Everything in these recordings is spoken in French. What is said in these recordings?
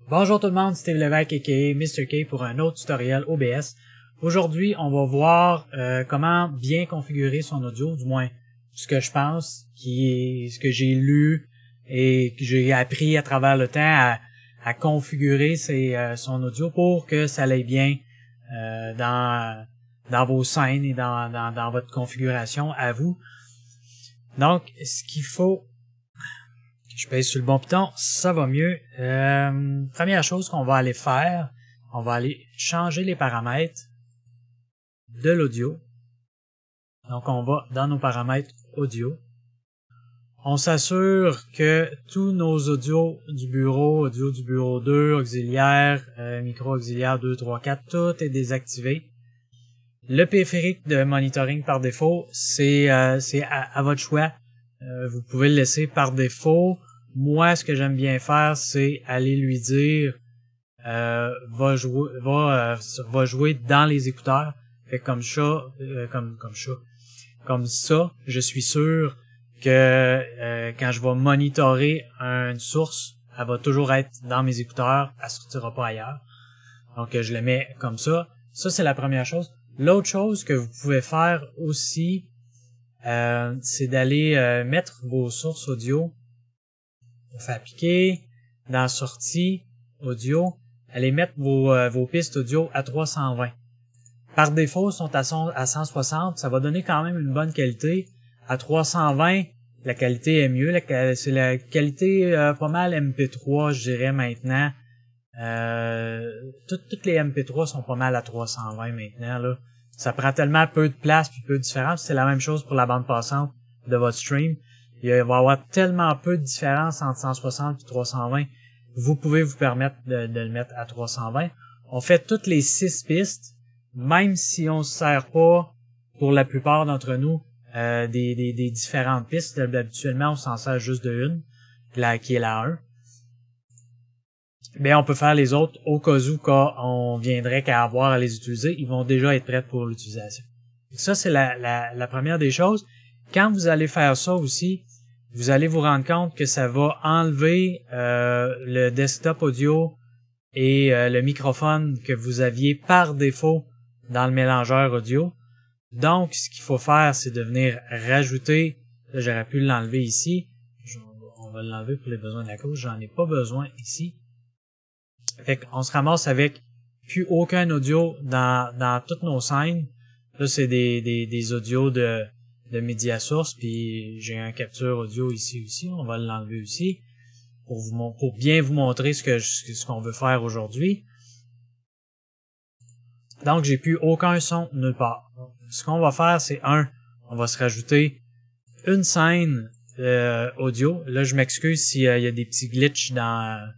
Bonjour tout le monde, Steve Lévesque aka Mr. K pour un autre tutoriel OBS. Aujourd'hui, on va voir comment bien configurer son audio, du moins ce que je pense, qui est ce que j'ai lu et que j'ai appris à travers le temps à configurer son audio pour que ça aille bien dans vos scènes et dans votre configuration à vous. Donc, ce qu'il faut, je pèse sur le bon piton, ça va mieux. Première chose qu'on va aller faire, on va aller changer les paramètres de l'audio. Donc, on va dans nos paramètres audio. On s'assure que tous nos audios du bureau, audio du bureau 2, auxiliaire, micro auxiliaire 2, 3, 4, tout est désactivé. Le périphérique de monitoring par défaut, c'est à votre choix. Vous pouvez le laisser par défaut. Moi, ce que j'aime bien faire, c'est aller lui dire va jouer dans les écouteurs. Fait comme ça, je suis sûr que quand je vais monitorer une source, elle va toujours être dans mes écouteurs, elle sortira pas ailleurs. Donc je le mets comme ça. Ça, c'est la première chose. L'autre chose que vous pouvez faire aussi, c'est d'aller mettre vos sources audio. On fait appliquer dans sortie audio, allez mettre vos pistes audio à 320. Par défaut, sont à 160, ça va donner quand même une bonne qualité. À 320, la qualité est mieux, c'est la qualité pas mal MP3, je dirais maintenant. Toutes les MP3 sont pas mal à 320 maintenant là. Ça prend tellement peu de place puis peu de différence. C'est la même chose pour la bande passante de votre stream. Il va y avoir tellement peu de différence entre 160 et 320. Vous pouvez vous permettre de le mettre à 320. On fait toutes les 6 pistes, même si on se sert pas, pour la plupart d'entre nous, des différentes pistes. Habituellement, on s'en sert juste de une, qui est la 1. Mais on peut faire les autres au cas où on viendrait qu'à avoir à les utiliser. Ils vont déjà être prêts pour l'utilisation. Ça, c'est la première des choses. Quand vous allez faire ça aussi, vous allez vous rendre compte que ça va enlever le desktop audio et le microphone que vous aviez par défaut dans le mélangeur audio. Donc, ce qu'il faut faire, c'est de venir rajouter, là, j'aurais pu l'enlever ici, on va l'enlever pour les besoins de la cause, j'en ai pas besoin ici. Fait qu'on se ramasse avec plus aucun audio dans toutes nos scènes. Là, c'est des audios de média source, puis j'ai un capture audio ici aussi, on va l'enlever aussi pour bien vous montrer ce qu'on veut faire aujourd'hui. Donc j'ai plus aucun son nulle part. Ce qu'on va faire, c'est on va se rajouter une scène audio. Là, je m'excuse s'il y a des petits glitches dans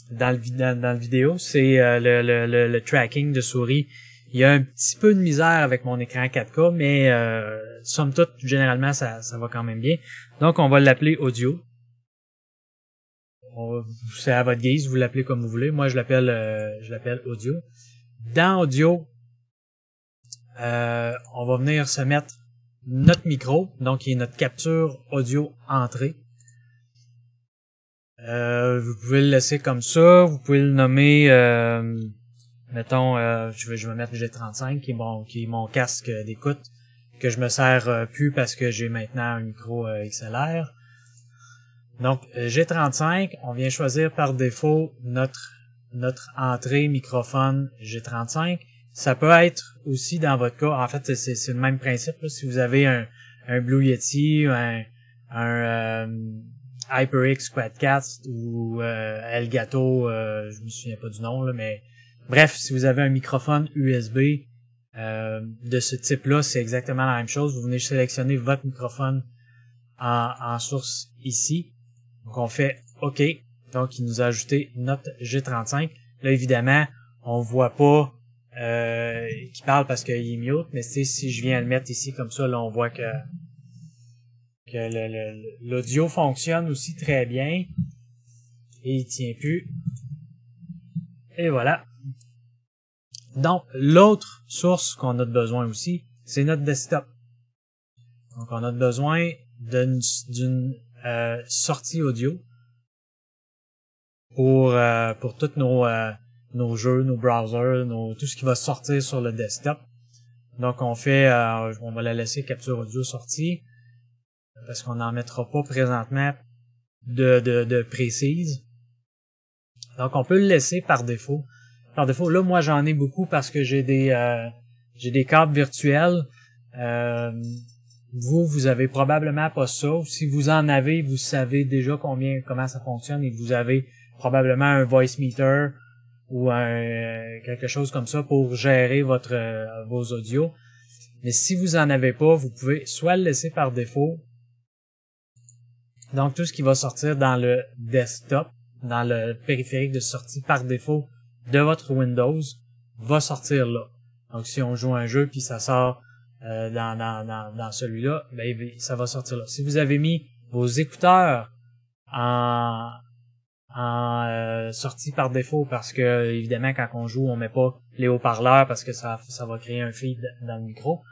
le vidéo. C'est le tracking de souris. Il y a un petit peu de misère avec mon écran 4K, mais somme toute, généralement, ça va quand même bien. Donc, on va l'appeler audio. C'est à votre guise, vous l'appelez comme vous voulez. Moi, je l'appelle audio. Dans audio, on va venir se mettre notre micro, donc qui est notre capture audio entrée. Vous pouvez le laisser comme ça, vous pouvez le nommer... mettons, je vais mettre G35 qui est mon casque d'écoute que je me sers plus parce que j'ai maintenant un micro XLR. Donc G35, on vient choisir par défaut notre entrée microphone G35. Ça peut être aussi dans votre cas, en fait c'est le même principe là. Si vous avez un Blue Yeti, un HyperX Quadcast ou Elgato, je me souviens pas du nom là, mais bref, si vous avez un microphone USB de ce type-là, c'est exactement la même chose. Vous venez sélectionner votre microphone en source ici. Donc, on fait OK. Donc, il nous a ajouté notre G35. Là, évidemment, on voit pas qu'il parle parce qu'il est mute, mais si je viens le mettre ici comme ça, là, on voit que l'audio fonctionne aussi très bien. Et il tient plus. Et voilà. Donc, l'autre source qu'on a besoin aussi, c'est notre desktop. Donc, on a besoin d'une sortie audio pour tous nos jeux, nos browsers, tout ce qui va sortir sur le desktop. Donc, on va la laisser capture audio sortie parce qu'on n'en mettra pas présentement de précise. Donc, on peut le laisser par défaut. Par défaut, là, moi, j'en ai beaucoup parce que j'ai des câbles virtuels. Vous avez probablement pas ça. Si vous en avez, vous savez déjà comment ça fonctionne et vous avez probablement un voice meter ou quelque chose comme ça pour gérer vos audios. Mais si vous en avez pas, vous pouvez soit le laisser par défaut. Donc, tout ce qui va sortir dans le desktop, dans le périphérique de sortie par défaut de votre Windows, va sortir là. Donc, si on joue un jeu puis ça sort dans celui-là, ben, ça va sortir là. Si vous avez mis vos écouteurs en sortie par défaut parce que, évidemment, quand on joue, on met pas les haut-parleurs parce que ça va créer un feed dans le micro.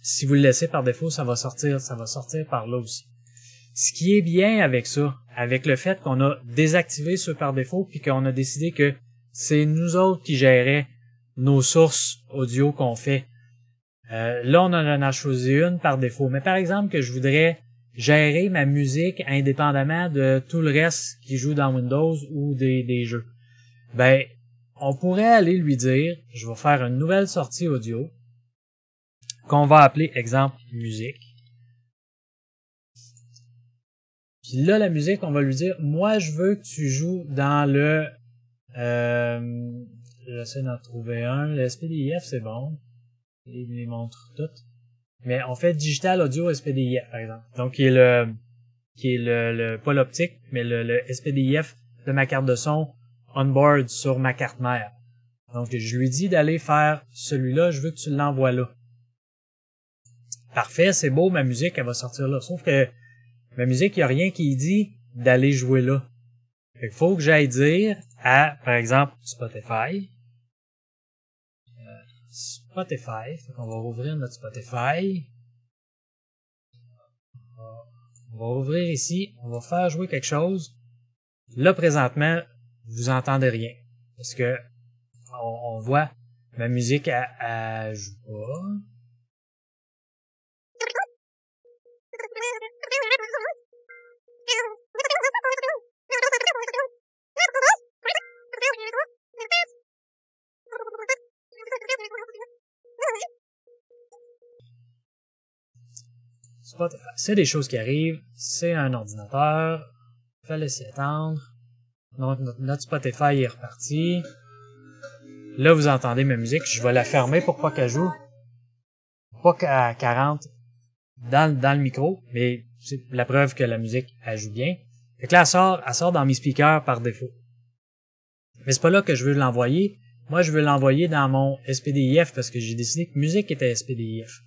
Si vous le laissez par défaut, ça va sortir par là aussi. Ce qui est bien avec ça, avec le fait qu'on a désactivé ceux par défaut puis qu'on a décidé que c'est nous autres qui géraient nos sources audio qu'on fait. Là, on en a choisi une par défaut. Mais par exemple, que je voudrais gérer ma musique indépendamment de tout le reste qui joue dans Windows ou des jeux. Ben, on pourrait aller lui dire, je vais faire une nouvelle sortie audio qu'on va appeler, exemple, musique. Puis là, la musique, on va lui dire, moi, je veux que tu joues dans le... j'essaie d'en trouver un. Le SPDIF, c'est bon. Il les montre toutes. Mais on fait Digital Audio SPDIF, par exemple. Donc, qui est le pas l'optique, mais le SPDIF de ma carte de son on-board sur ma carte mère. Donc, je lui dis d'aller faire celui-là, je veux que tu l'envoies là. Parfait, c'est beau, ma musique, elle va sortir là. Sauf que ma musique, il n'y a rien qui dit d'aller jouer là. Fait qu'il faut que j'aille dire à, par exemple, Spotify. Fait qu'on va rouvrir notre Spotify. On va ouvrir ici. On va faire jouer quelque chose. Là, présentement, vous entendez rien. Parce que on voit ma musique, elle joue pas. Spotify. C'est des choses qui arrivent. C'est un ordinateur. Fallait s'y attendre. Donc, notre Spotify est reparti. Là, vous entendez ma musique. Je vais la fermer pour pas qu'elle joue. Pas qu'à 40 dans le micro, mais c'est la preuve que la musique, elle joue bien. Fait que là, elle sort dans mes speakers par défaut. Mais c'est pas là que je veux l'envoyer. Moi, je veux l'envoyer dans mon SPDIF parce que j'ai décidé que musique était SPDIF.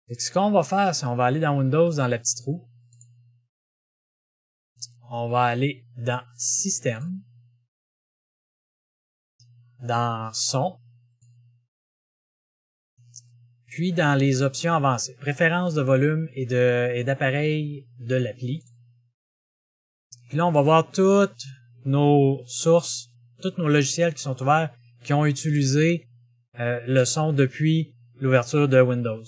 Fait que ce qu'on va faire, c'est on va aller dans Windows, dans la petite roue. On va aller dans Système. Dans Son. Puis dans les options avancées. Préférences de volume et d'appareil de l'appli. Puis là, on va voir toutes nos sources, tous nos logiciels qui sont ouverts, qui ont utilisé le son depuis l'ouverture de Windows.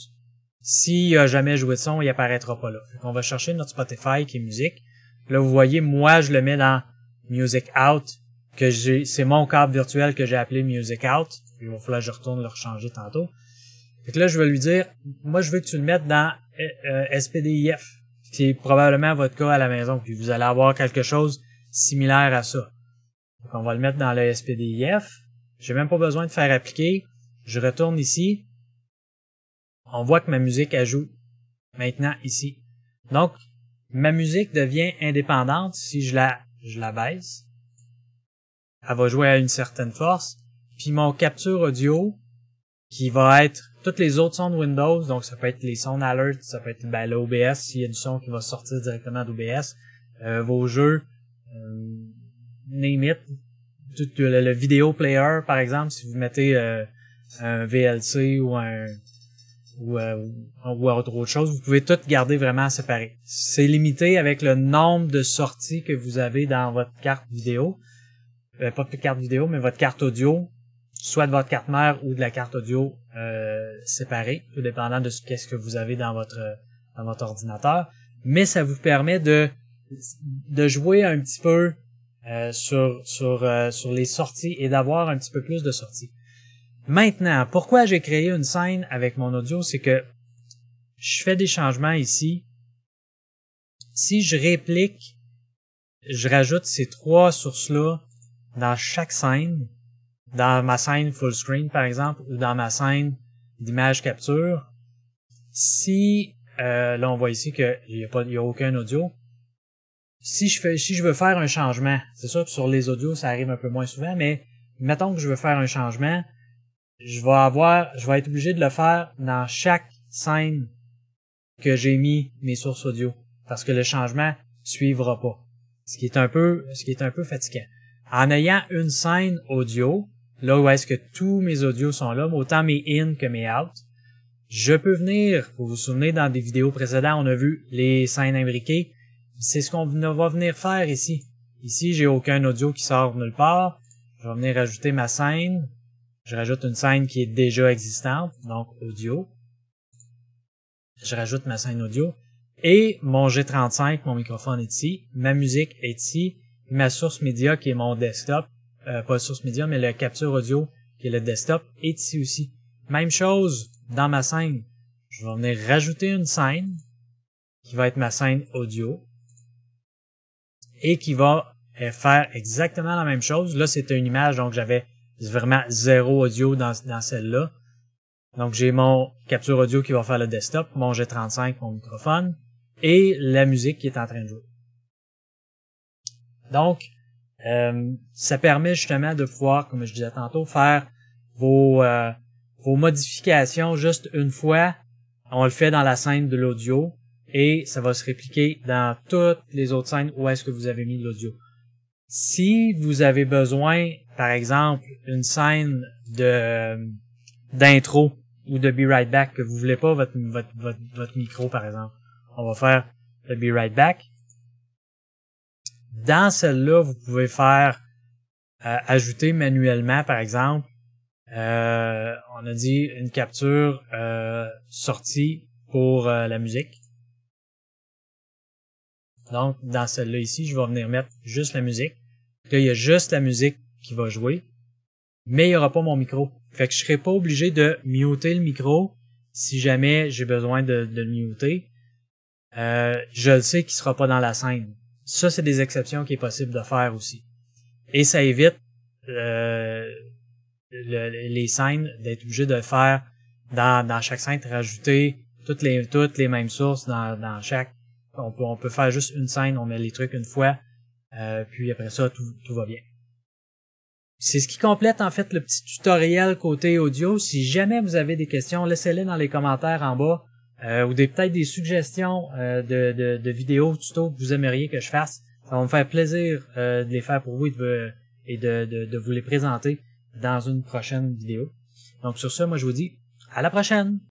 S'il a jamais joué de son, il apparaîtra pas là. Fait qu'on va chercher notre Spotify qui est musique. Là, vous voyez, moi, je le mets dans Music Out, c'est mon câble virtuel que j'ai appelé Music Out. Il va falloir que je retourne le rechanger tantôt. Fait que là, je vais lui dire, moi, je veux que tu le mettes dans SPDIF, qui est probablement votre cas à la maison. Puis vous allez avoir quelque chose similaire à ça. Donc, on va le mettre dans le SPDIF. J'ai même pas besoin de faire appliquer. Je retourne ici. On voit que ma musique, elle joue maintenant ici. Donc, ma musique devient indépendante si je la baisse. Elle va jouer à une certaine force. Puis mon capture audio, qui va être tous les autres sons de Windows, donc ça peut être les sons d'alert, ça peut être l'OBS, s'il y a du son qui va sortir directement d'OBS, vos jeux, name it, le vidéo player, par exemple, si vous mettez un VLC ou autre chose, vous pouvez tout garder vraiment séparé. C'est limité avec le nombre de sorties que vous avez dans votre carte vidéo. Pas de carte vidéo, mais votre carte audio, soit de votre carte mère ou de la carte audio séparée, tout dépendant de qu'est-ce que vous avez dans votre ordinateur. Mais ça vous permet de jouer un petit peu sur les sorties et d'avoir un petit peu plus de sorties. Maintenant, pourquoi j'ai créé une scène avec mon audio, c'est que je fais des changements ici. Si je réplique, je rajoute ces 3 sources-là dans chaque scène, dans ma scène full screen par exemple, ou dans ma scène d'image capture. Si là on voit ici qu'il y a aucun audio. Si je veux faire un changement, c'est sûr que sur les audios ça arrive un peu moins souvent, mais mettons que je veux faire un changement, je vais être obligé de le faire dans chaque scène que j'ai mis mes sources audio, parce que le changement suivra pas. Ce qui est un peu fatigant. En ayant une scène audio, là où est-ce que tous mes audios sont là, autant mes in que mes out, je peux venir, vous vous souvenez, dans des vidéos précédentes, on a vu les scènes imbriquées, c'est ce qu'on va venir faire ici. Ici, j'ai aucun audio qui sort nulle part, je vais venir ajouter ma scène, je rajoute une scène qui est déjà existante, donc audio. Je rajoute ma scène audio. Et mon G35, mon microphone est ici. Ma musique est ici. Ma source média, qui est mon desktop. Pas source média, mais le capture audio, qui est le desktop, est ici aussi. Même chose dans ma scène. Je vais venir rajouter une scène, qui va être ma scène audio. Et qui va faire exactement la même chose. Là, c'était une image, donc j'avais vraiment 0 audio dans celle-là. Donc, j'ai mon capture audio qui va faire le desktop, mon G35, mon microphone, et la musique qui est en train de jouer. Donc, ça permet justement de pouvoir, comme je disais tantôt, faire vos modifications juste une fois. On le fait dans la scène de l'audio, et ça va se répliquer dans toutes les autres scènes où est-ce que vous avez mis l'audio. Si vous avez besoin, par exemple, une scène d'intro ou de Be Right Back, que vous voulez pas votre micro, par exemple, on va faire le Be Right Back. Dans celle-là, vous pouvez faire ajouter manuellement, par exemple, on a dit une capture sortie pour la musique. Donc, dans celle-là ici, je vais venir mettre juste la musique. Là, il y a juste la musique qui va jouer, mais il n'y aura pas mon micro. Fait que je serai pas obligé de muter le micro si jamais j'ai besoin de le muter. Je le sais qu'il sera pas dans la scène. Ça, c'est des exceptions qui est possible de faire aussi. Et ça évite les scènes d'être obligé de faire dans chaque scène, de rajouter toutes les mêmes sources dans chaque. On peut faire juste une scène, on met les trucs une fois, puis après ça, tout va bien. C'est ce qui complète en fait le petit tutoriel côté audio. Si jamais vous avez des questions, laissez-les dans les commentaires en bas, ou peut-être des suggestions de vidéos, tutos que vous aimeriez que je fasse. Ça va me faire plaisir de les faire pour vous et de vous les présenter dans une prochaine vidéo. Donc sur ça, moi je vous dis à la prochaine!